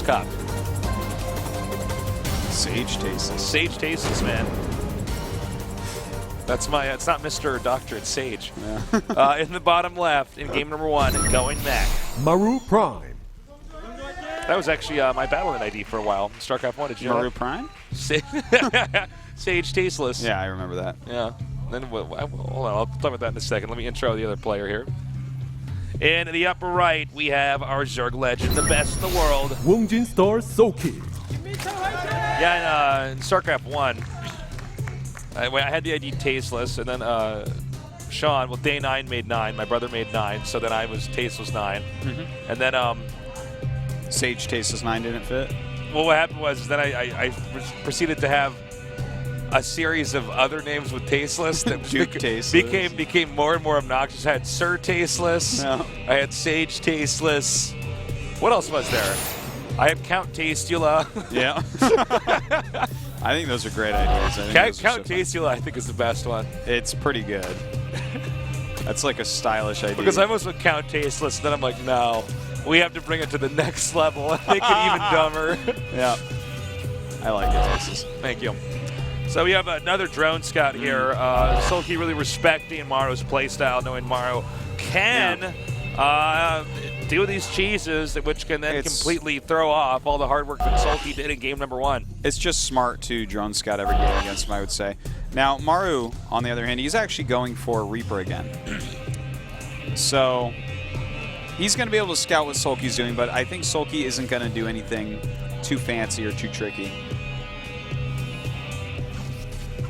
Cup. Sage Tasteless. Sage Tasteless, man. That's my, it's not Mr. or Doctor, it's Sage. Yeah. In the bottom left, in game number 1, going Mac. Maru Prime. That was actually my Battle.net ID for a while. StarCraft 1, did you know Maru that? Prime? Sage Tasteless. Yeah, I remember that. Yeah. Then hold on, I'll talk about that in a second. Let me intro the other player here. In the upper right, we have our Zerg legend, the best in the world. Wongjin Star Soki. Yeah, in StarCraft 1, I had the ID Tasteless, and then Sean, well, Day 9 made 9. My brother made 9, so then I was Tasteless 9. And then Sage Tasteless 9 didn't fit? well, what happened was then I proceeded to have a series of other names with Tasteless that Duke Tasteless. became more and more obnoxious. I had Sir Tasteless. No. I had Sage Tasteless. What else was there? I had Count Tastula. Yeah. I think those are great ideas. Count Tastula, I think, is the best one. It's pretty good. That's like a stylish idea. Because I was with Count Tasteless, and then I'm like, no, we have to bring it to the next level and make it even dumber. Yeah. I like it, Tasteless. Thank you. So we have another drone scout here. Sulky really respecting Maro's playstyle, knowing Maro can do these cheeses, which can then completely throw off all the hard work that Sulky did in game number 1. It's just smart to drone scout every game against him, I would say. Now, Maru, on the other hand, he's actually going for Reaper again. So he's going to be able to scout what Sulky's doing, but I think Sulky isn't going to do anything too fancy or too tricky.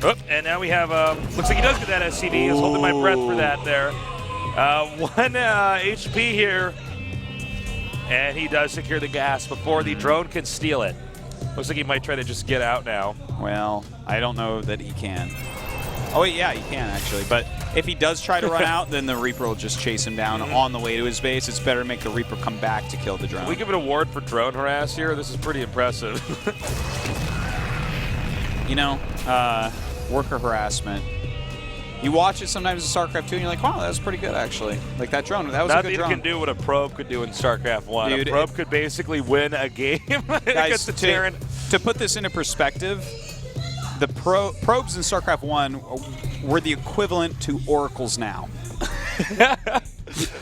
Oh, and now we have, looks like he does get that SCV. I was holding my breath for that there. 1 HP here. And he does secure the gas before the drone can steal it. Looks like he might try to just get out now. Well, I don't know that he can. Oh, wait, yeah, he can, actually. But if he does try to run out, then the Reaper will just chase him down on the way to his base. It's better to make the Reaper come back to kill the drone. Can we give an award for drone harass here? This is pretty impressive. You know, worker harassment. You watch it sometimes in StarCraft 2 and you're like, wow, that was pretty good, actually. Like that drone, that was a good drone. Nothing can do what a probe could do in StarCraft 1. Dude, a probe could basically win a game guys, against the Terran. To put this into perspective, the probes in StarCraft 1 were the equivalent to oracles now.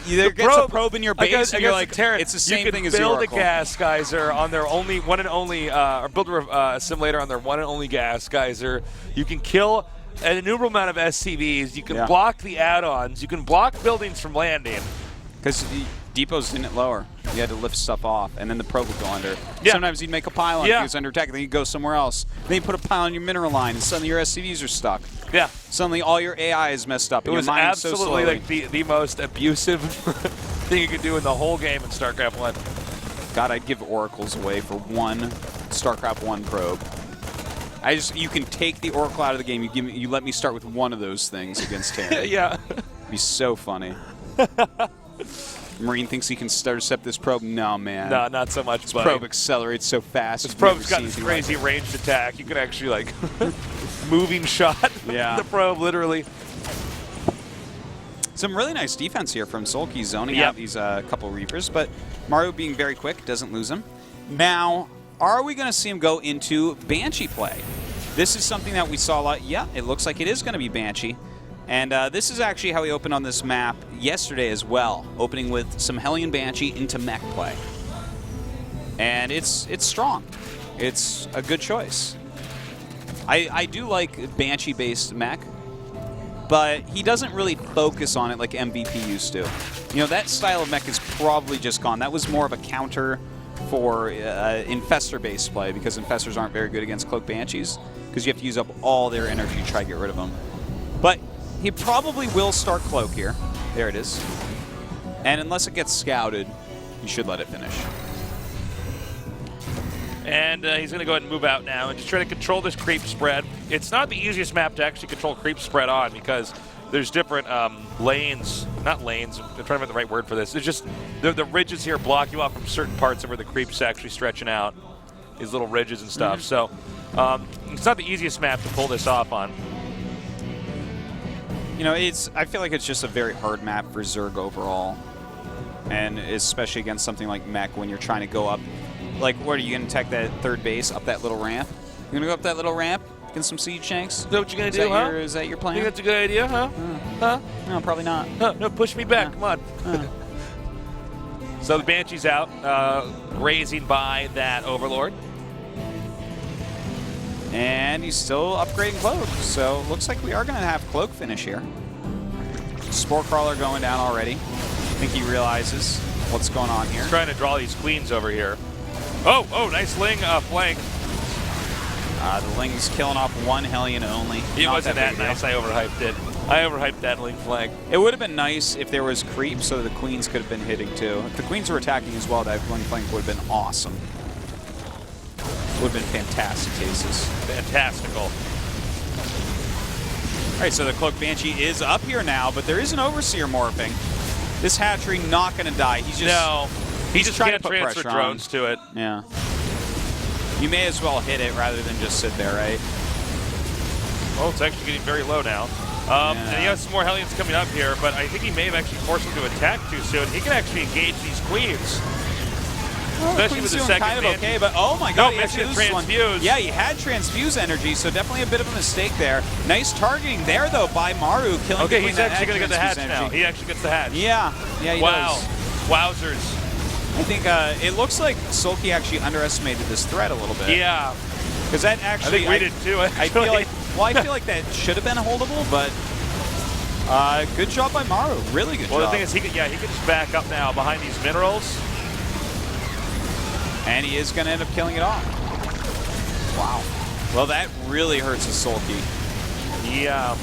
There gets a probe in your base, and you're like, it's the same thing as the oracle. You can build a gas geyser on their one and only, or build a simulator on their one and only gas geyser. You can kill an innumerable amount of SCVs. You can block the add-ons. You can block buildings from landing. Because depots didn't lower. You had to lift stuff off, and then the probe would go under. Yeah. Sometimes you'd make a pylon if he was under attack, and then you'd go somewhere else. Then you put a pylon on your mineral line, and suddenly your SCVs are stuck. Yeah. Suddenly all your AI is messed up. It was absolutely like the most abusive thing you could do in the whole game in StarCraft 1. God, I'd give oracles away for one StarCraft 1 probe. You can take the oracle out of the game. You let me start with one of those things against Terran. Yeah. It'd be so funny. Marine thinks he can intercept this probe. No, man. No, not so much. This probe accelerates so fast. This probe's got this crazy ranged attack. You can actually like moving shot the probe, literally. Some really nice defense here from Sulky, zoning out these couple Reapers, but Maru being very quick doesn't lose him. Now, are we going to see him go into Banshee play? This is something that we saw a lot. Yeah, it looks like it is going to be Banshee. And this is actually how he opened on this map yesterday as well, opening with some Hellion Banshee into mech play. And it's strong. It's a good choice. I do like Banshee-based mech, but he doesn't really focus on it like MVP used to. You know, that style of mech is probably just gone. That was more of a counter for Infestor-based play, because Infestors aren't very good against Cloak Banshees, because you have to use up all their energy to try to get rid of them. But he probably will start Cloak here. There it is. And unless it gets scouted, you should let it finish. And he's going to go ahead and move out now and just try to control this creep spread. It's not the easiest map to actually control creep spread on, because there's different lanes. Not lanes. I'm trying to find the right word for this. It's just the ridges here block you off from certain parts of where the creep's actually stretching out. These little ridges and stuff. So it's not the easiest map to pull this off on. You know, I feel like it's just a very hard map for Zerg overall. And especially against something like mech, when you're trying to go up like, what are you going to attack that third base up that little ramp? You going to go up that little ramp? Get some siege shanks? Is that what you're going to do, huh? Is that your plan? Think that's a good idea, huh? Huh? No, probably not. No, push me back. Come on. So the Banshee's out, grazing by that Overlord. And he's still upgrading Cloak. So looks like we are going to have Cloak finish here. Spore Crawler going down already. I think he realizes what's going on here. He's trying to draw these queens over here. Oh, nice Ling flank. The Ling's killing off one Hellion only. It wasn't that nice. I overhyped it. I overhyped that Ling flank. It would have been nice if there was creep so the queens could have been hitting too. If the queens were attacking as well, that Ling flank would have been awesome. Would have been fantastic cases. Fantastical. All right, so the Cloak Banshee is up here now, but there is an Overseer morphing. This hatchery not going to die. He's just he just trying can't to put transfer pressure drones to it. Yeah. You may as well hit it rather than just sit there, right? Oh, it's actually getting very low now. And he has some more Hellions coming up here, but I think he may have actually forced him to attack too soon. He can actually engage these queens. Well, Especially with the second kind of Banshee. okay, but oh my god, No, missing the transfuse. Yeah, he had transfuse energy, so definitely a bit of a mistake there. Nice targeting there, though, by Maru, killing Okay, the he's actually going to get the hatch now. He actually gets the hatch. Yeah, he wow. does. Wowzers. I think it looks like Sulky actually underestimated this threat a little bit. Yeah. Because that actually, I think we did too, actually. I feel like that should have been holdable, but good job by Maru. Really good job. Well, the thing is, he can just back up now behind these minerals. And he is going to end up killing it off. Wow. Well, that really hurts his Sulky. Yeah.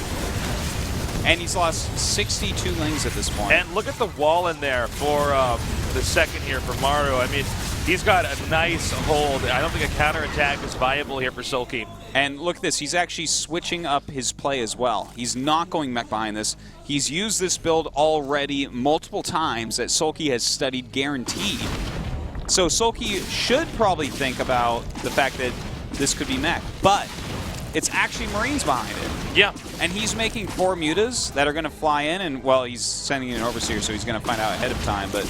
And he's lost 62 Lings at this point. And look at the wall in there for the second here for Maru. I mean, he's got a nice hold. I don't think a counterattack is viable here for Sulky. And look at this. He's actually switching up his play as well. He's not going mech behind this. He's used this build already multiple times that Sulky has studied guaranteed. So Sulky should probably think about the fact that this could be mech. But it's actually Marines behind it. Yeah. And he's making 4 mutas that are going to fly in, and, well, he's sending in an Overseer, so he's going to find out ahead of time. But,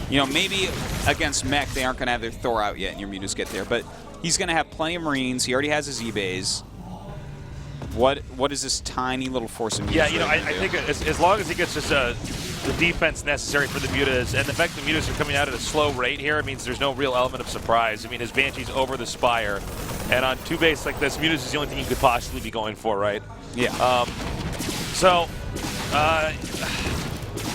you know, maybe against mech, they aren't going to have their Thor out yet, and your mutas get there. But he's going to have plenty of Marines. He already has his E-Bays. What is this tiny little force of mutas? Yeah, you know, I think as long as he gets just the defense necessary for the mutas, and the fact the mutas are coming out at a slow rate here, it means there's no real element of surprise. I mean, his Banshee's over the Spire, and on 2 base like this, mutas is the only thing you could possibly be going for, right? Yeah.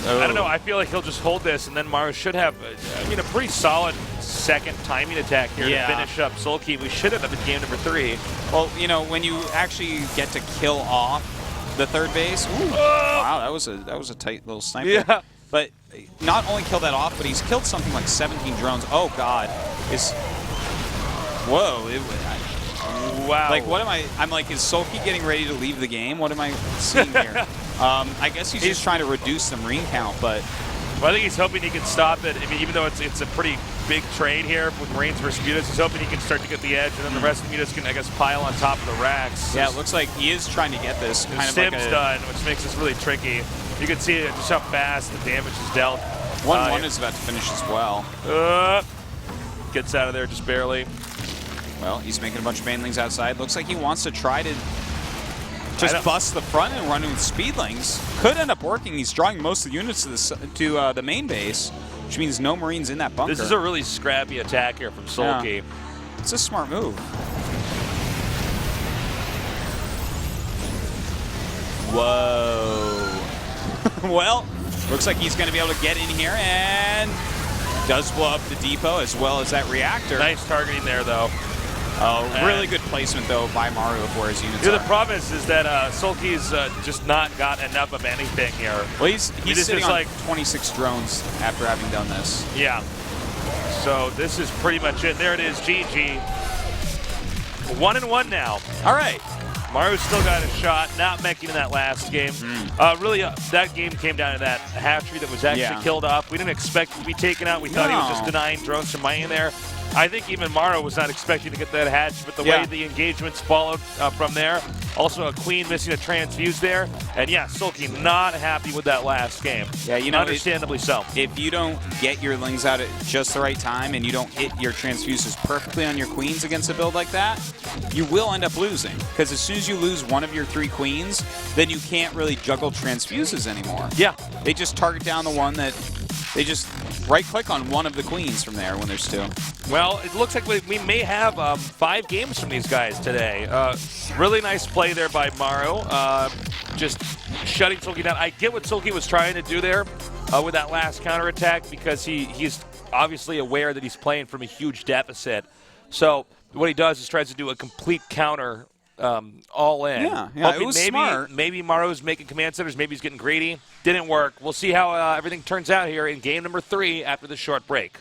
I don't know. I feel like he'll just hold this, and then Maru should have, I mean, a pretty solid second timing attack here to finish up Sulky. We should have been game number 3. Well, you know, when you actually get to kill off the third base, wow, that was a tight little sniper. Yeah. But not only killed that off, but he's killed something like 17 drones. Oh God, Wow. Like, what am I'm like, is Sulky getting ready to leave the game? What am I seeing here? I guess he's just trying to reduce the Marine count, but. Well, I think he's hoping he can stop it. I mean, even though it's a pretty big trade here with Marines versus mutas, he's hoping he can start to get the edge, and then the rest of the mutas can, I guess, pile on top of the racks. Yeah, it looks like he is trying to get this. Kind of Stim's like done, which makes this really tricky. You can see just how fast the damage is dealt. 1-1 is about to finish as well. Gets out of there just barely. Well, he's making a bunch of banelings outside. Looks like he wants to try to just bust the front and run with speedlings. Could end up working. He's drawing most of the units to the main base, which means no Marines in that bunker. This is a really scrappy attack here from Sulky. Yeah. It's a smart move. Whoa. Well, looks like he's going to be able to get in here and does blow up the depot as well as that reactor. Nice targeting there, though. Oh, really good placement, though, by Maru of where his units are. The problem is that Sulky's just not got enough of anything here. Well, he's sitting on like 26 drones after having done this. Yeah. So this is pretty much it. There it is, GG. 1-1 now. All right. Maru's still got a shot, not making in that last game. Really, that game came down to that hatchery that was actually killed off. We didn't expect it to be taken out. We thought he was just denying drones from mining there. I think even Maro was not expecting to get that hatch, but the way the engagements followed from there. Also, a Queen missing a transfuse there. And yeah, Sulky not happy with that last game. Yeah, you know, understandably so. If you don't get your Lings out at just the right time and you don't hit your transfuses perfectly on your Queens against a build like that, you will end up losing. Because as soon as you lose one of your 3 Queens, then you can't really juggle transfuses anymore. Yeah. They just target down the one that they just right-click on one of the Queens from there when there's 2. Well, it looks like we may have 5 games from these guys today. Really nice play there by Maro, just shutting Sulky down. I get what Sulky was trying to do there with that last counterattack because he's obviously aware that he's playing from a huge deficit. So what he does is tries to do a complete counter all in. Yeah, it was smart. Maybe Maro's making command centers. Maybe he's getting greedy. Didn't work. We'll see how everything turns out here in game number 3 after the short break.